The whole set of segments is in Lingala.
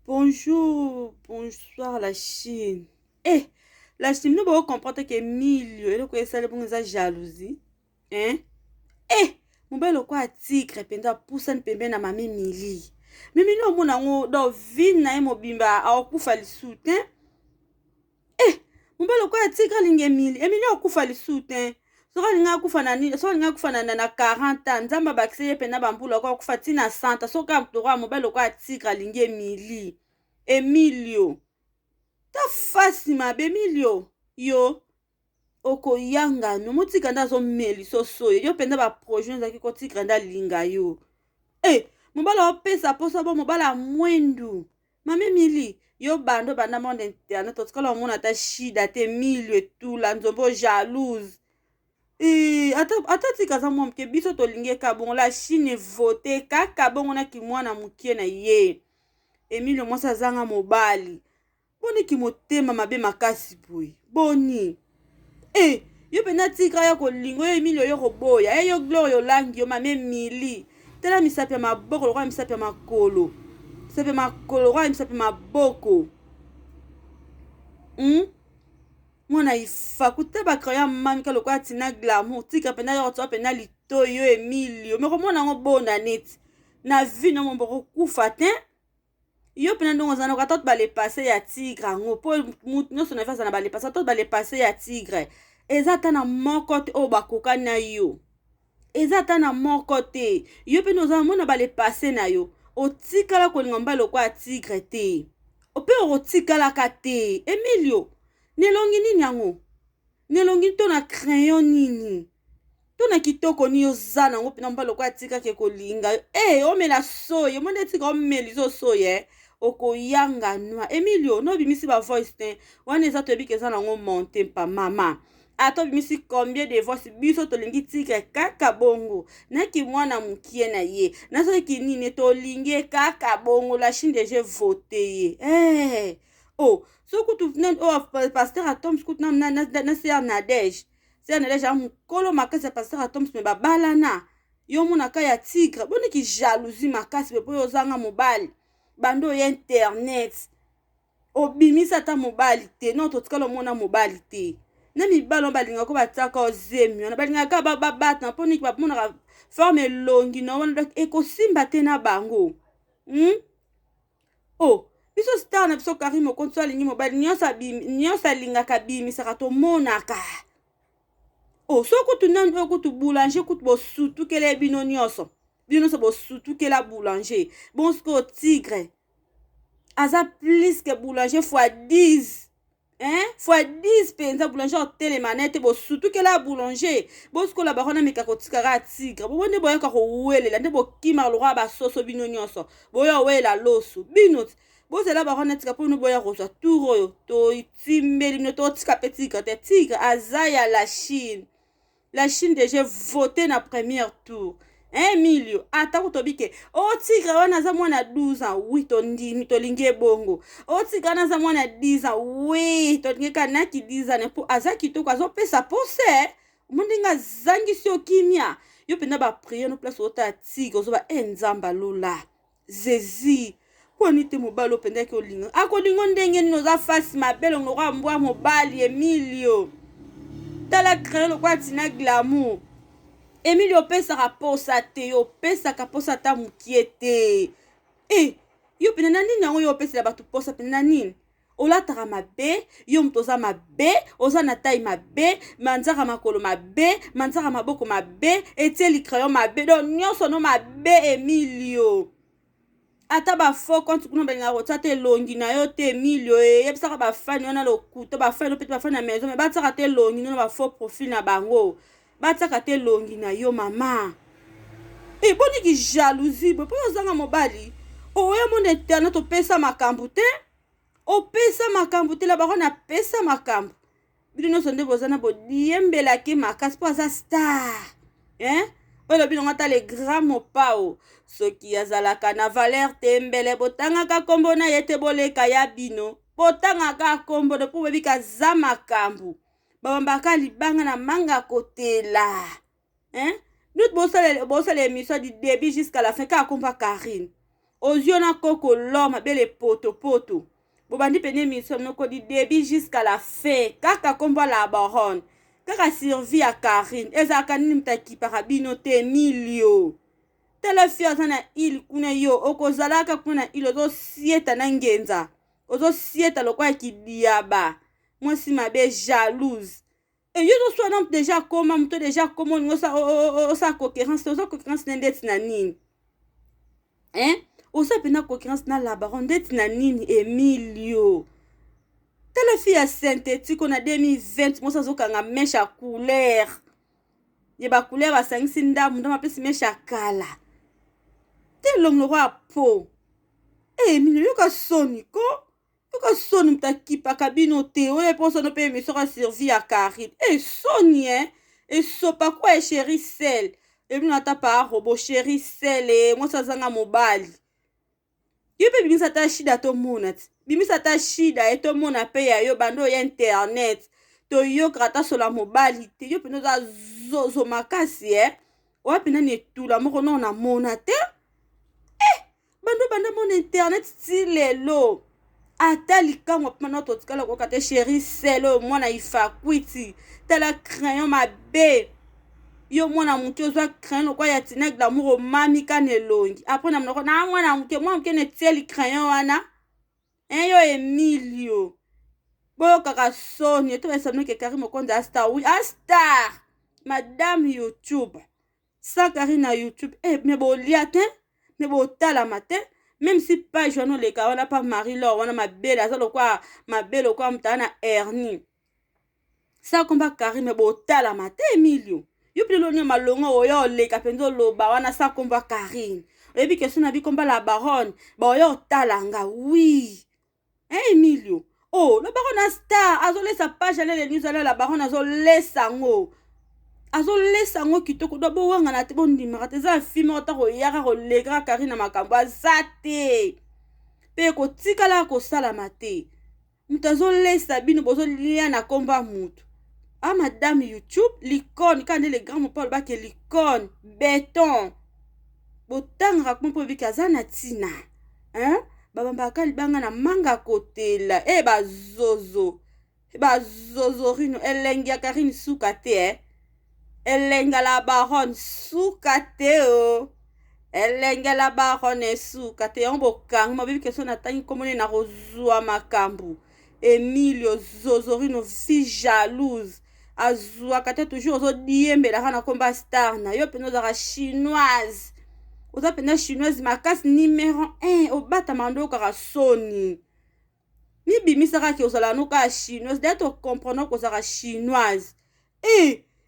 Bonjour, bonsoir la Chine. Eh, la Chine ne peut comprendre que milieu, et le quoi ça le bon ça jalousie. Hein? Eh, mon bel quoi tigre penda poussa pembe na mami mili. Mimi no mona ngo do vin na mobimba a okufa lisutin. Eh, mon bel quoi tigre linge mili. Emi no okufa lisutin. Sora linga kufa na nini? Sora linga kufa na 40 ans. Nzamba bakse penda bambula kwa kufa tina 100. Soka mtoro mon bel quoi tigre linge mili. Emilio. Ta fasi mabe Emilio. Yo. Oko yanga no mutika ndazo meli so yo penda ba projet nzaki ko tika nda linga yo. Mobala opesa posa bo mobala mwendu. Mame Mili, yo bando banda monde internet otikala mona ta shida te Emilio et tout la nzombo jalouse. Ata tika za mom ke biso to linge ka bon la Chine vote kaka bongo na kimwana mukie na ye. Emilio mwasa zanga mobali. Boni ki motema mabe makasi boy. Boni. Yo pena tika ya kolingo yo Emilio yo koboya. Yo gloire yo langi yo mame Mili. Tela misapi ya maboko lokwa misapi ya makolo. Misapi ya makolo lokwa misapi ya maboko. Mwana ifa kutaba kraya mami ka lokwa tina glamour. Tika pena yo toa pena lito yo Emilio. Meko mwana ngo bona net. Na vi no mboko kufa ten. Yo pena ndongo zana kwa tot bale pase ya tigre ngo po nyonso na fasa na bale pase tot bale pase ya tigre ezata na moko te o bakoka na yo ezata na moko te yo pena ozana mona bale pase na yo otikala kolinga mbalo kwa tigre te ope otikala ka te Emilio nelongi nini yango nelongi to na crayon nini to na kitoko ni ozana ngo pena mbalo kwa tika ke kolinga omela soye monde tika omeli zo soye oko yanga noa Emilio no bimisi ba voice te wana eza to ebike eza nango monte pa mama ato bimisi combien de voice biso to lingi tika kaka bongo na ki mwana mukie na ye na so ki nini to lingi kaka bongo la Chine déjà voté ye so kutu pasteur Atom skut na ser Nadège amukolo makasi pasteur Atom me babalana yo mona ka ya tigre boni ki jalousie makasi pe po yo zanga mobali bando ya internet obimisa ta mobali te non totikala mona mobali te na mibalo balinga ko bataka ozemi na balinga ka babata na poni ba mona forme longi no wana ekosimba te na bango biso star na biso Karimo konso alingi mobali nyonso alingaka bimisaka tomonaka so kutu nani kutu boulanger kutu bosutu kele bino nyonso bosutu kela boulanger bon sko tigre aza plus que boulanger fois 10 fois 10 penza boulanger hôtel manette bosutu kela boulanger bosko la barona meka kotikara tigre bonde boyoka kowelela nde bokima lwa basoso bino nyonso boyo wela loso binot bozela barona tika po no boya kozwa tour oyo to itimbeli no to tika petit tigre aza ya la Chine déjà voté na premier tour. Emilio, ata kutobike. Tigre wana za mwana 12 ans, oui to ndimi to linge bongo. Tigre wana za mwana 10 ans, oui to linge kanaki 10 ans po azaki to kwazo pesa pose. Mundinga zangi sio kimia. Yo penda ba prier no place ota tigre zo ba enzamba lola. Zezi. Kwani te mobalo penda ke olinga. Akolingo ndenge no za face mabelo ngwa mbwa mobali Emilio. Tala créer kwa tina glamour. Emilio pesaka posa te yo pesaka posa ta mukie te yo pena nini yango yo pesela bato posa pena nini olataka mabe yo mtoza mabe oza na taille mabe manzaka makolo mabe manzaka maboko mabe etieli crayon mabe do nyonso no mabe Emilio ata bafo konti kuna balinga kotya te elongi na yo te Emilio yebisaka bafani wana lokuta bafani opete bafani na maison me bataka te elongi no bafo profil na bango bataka te longi na yo mama boni ki jalousie po yo zanga mobali oya monde internet opesa makambu te la barona pesa makambu bino nyonso nde bozana bodiembelaki makasi po aza star oyo bino ngata le grand mopao soki azalaka na valeur te mbele botangaka kombo na ye te boleka ya bino botangaka kombo de po bebika za makambu babambaka libanga na manga kotela Nous, l'émission du début jusqu'à la fin, quand on va Karine. ozio na koko loma bele poto poto bobandi pene mission noko di début jusqu'à la fin kaka komba la baronne kaka survie ya Karine ezalaka nini mutakipaka bino te milio tala fia na ili kuna yo okozalaka kuna ili ozosieta na ngenza ozosieta lokwa kidiaba mwasi mabe jalouse et yo zo na déjà comment muto déjà comment osa concurrence ndeti na nini osa pena concurrence na la baronne ndeti na nini Emilio tala fia synthétique on a 2020 mosa zokanga mesha couleur ye ba couleur basangisi ndamu ndama pesi mesha kala te long roi po Emilio yoka soni ko yoka soni mutakipa kabino te ole poso no pe mission servir ya Karine soni sopa kwa chéri sel Emilio atapa robo chéri sel mosa zanga mobali yope bimisa ta shida to monat bimisa ta shida to mona pe ya yo bando ya internet to yo krata sola mobali te yo peno za zozo makasi wapi na netula moko na mona te bando mon internet stilelo ata likamwa pano to tikala ko kate chéri selo mwana ifakwiti tala crayon mabe yo mwana mutu ozwa crayon kwa ya tinek d'amour mami kanelongi après na mnoko na mwana muke ne tieli crayon wana yo Emilio bo kaka soni to esamno ke Karine Mokonzi a star oui a star madame YouTube sa Karine na YouTube me bo liate me bo tala matin même si page wana le ka wana pa Marie-Laure wana mabele azalo kwa mabele kwa mtana Ernie sa komba Karine me bo tala matin Emilio yo plelo ni malongo oyo le ka penzo loba wana sa komba Karine ebi question na bi komba la baronne ba oyo talanga oui Emilio la baronne a star azole sa page ale le news ale la baronne azole sango kitoko do bo wanga na te bo ndimaka te za film ota ko yaka ko legra Karine na makambo azate pe ko tikala ko sala mate mutazole sabino bozo lia na komba mutu madame YouTube l'icône quand le grand mon Paul ba ke l'icône béton botanga rakmo po bikaza na tina babamba kali banga na manga kotela bazozo rino elengi ya Karine suka te elenga la baronne suka te elenga la baronne suka te ombo kang mabibi question na tangi komone na rozua makambu Emilio zozorino fi jalouse azua kate toujours ozo diembe la kana komba star na yo peno za chinoise oza pena chinoise makasi numéro 1 obata mando kaka soni ni bimisaka ki ozala no ka chinoise de to comprendre ko za chinoise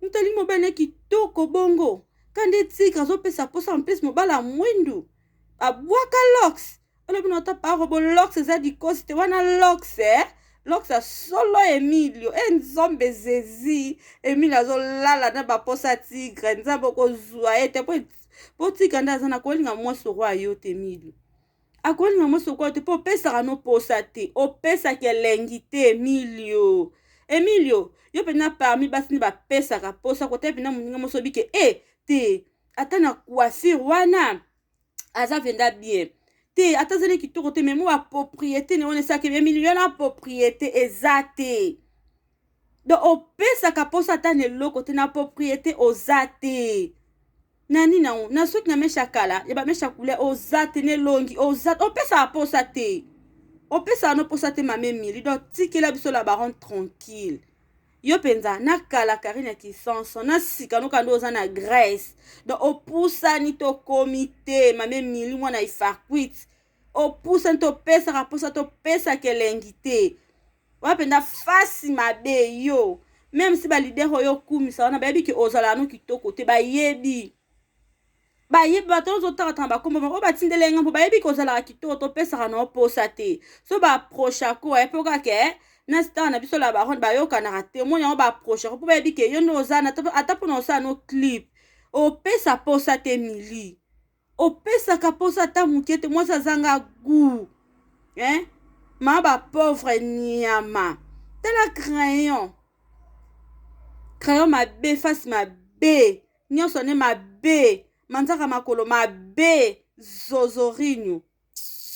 mutali mobile kitoko bongo kande tika zo pesa posa en plus mobala mwindu abwaka locks ole bino ta paro bo locks za di coste wana locks locks solo Emilio nzombe zezi Emilio azolala na ba posa tigre nzambo ko zua ete po tika ndaza na kolinga mwaso rwa yo te Emilio akolinga mwaso ko te po pesa no posa te opesa ke lengi te Emilio yo pena parmi basini ba pesa ka posa ko te pena muninga moso bike te atana coiffure wana aza venda bien te atazele kitoko te memo a propriété ne onesa ke Emilio na propriété ezate do opesa ka posa tane loko te na propriété ozate nani na soki na mesha kala ya ba mesha kule ozate ne longi ozate opesa posa te opesa no posa te mame Emilio do tikela biso la baronne tranquille yo penza na kala Karine ki sanso na sika no kando oza na Grèce do opusa ni to komite mame Emilio mwana ifakwit opusa ni to pesa raposa to pesa kelengi te wapenda fasi mabe yo même si ba leader oyo kumisa wana bayebi ki ozala no kitoko te bayebi batozo tata ba kombo ba batindele ngambo bayebi ki ozala kitoko to pesa na oposa te so ba approche ko epoka ke na star na biso la baronne bayoka na rate mo yango ba approche ko ba bike yo no za na ata pona osa no clip opesa posa te Emili opesa ka posa ta mukete mo sa zanga gu ma ba pauvre nyama tela crayon mabe face mabe nyonso ne mabe manzaka makolo mabe zozorinyo